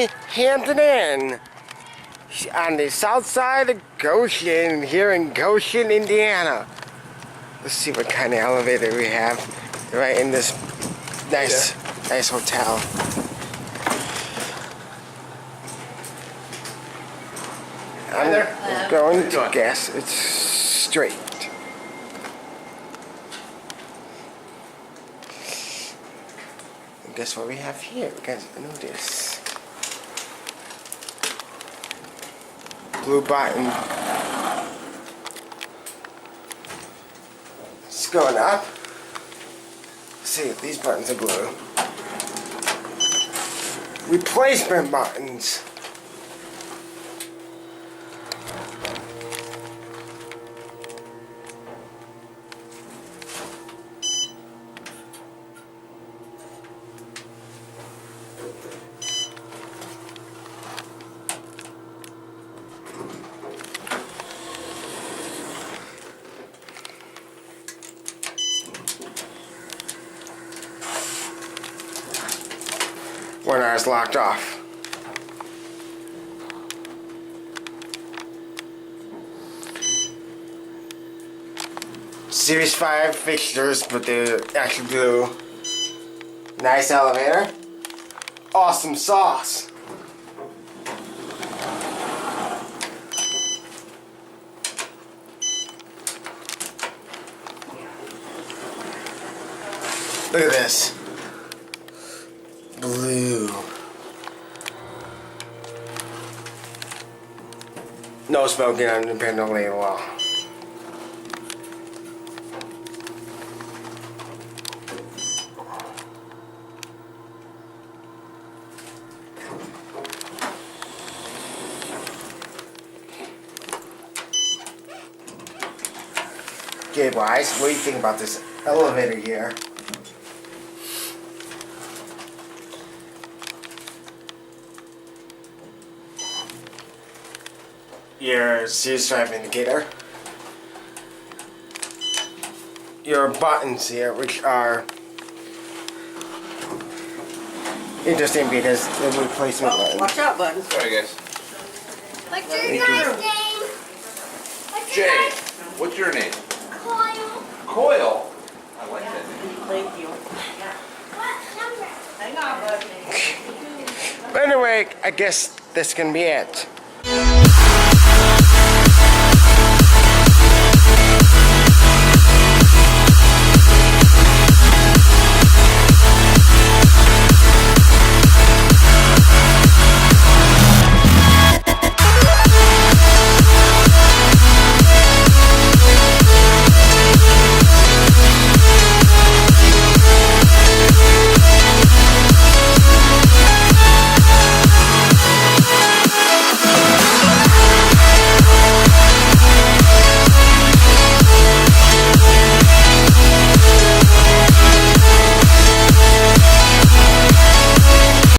the Hampton Inn on the south side of Goshen, here in Goshen, Indiana. Let's see what kind of elevator we have right in this nice hotel. I'm going to guess it's straight. And guess what we have here? Guys, notice. Blue button. It's going up. Let's see if these buttons are blue. Replacement buttons. One hour's locked off. Series 5 fixtures, but they're actually blue. Nice elevator. Awesome sauce. Look at this. Blue. No smoking independently as well. Okay, guys, what do you think about this elevator here? Your series 5 indicator, your buttons here, which are interesting because they're replacement buttons. Watch out, buttons. Sorry, guys. What's your guy's name? What's your Jay, guy's? what's your name? Coil. Coil. I like that name. Thank you. What number? Hang on, bud. But anyway, I guess that's gonna be it.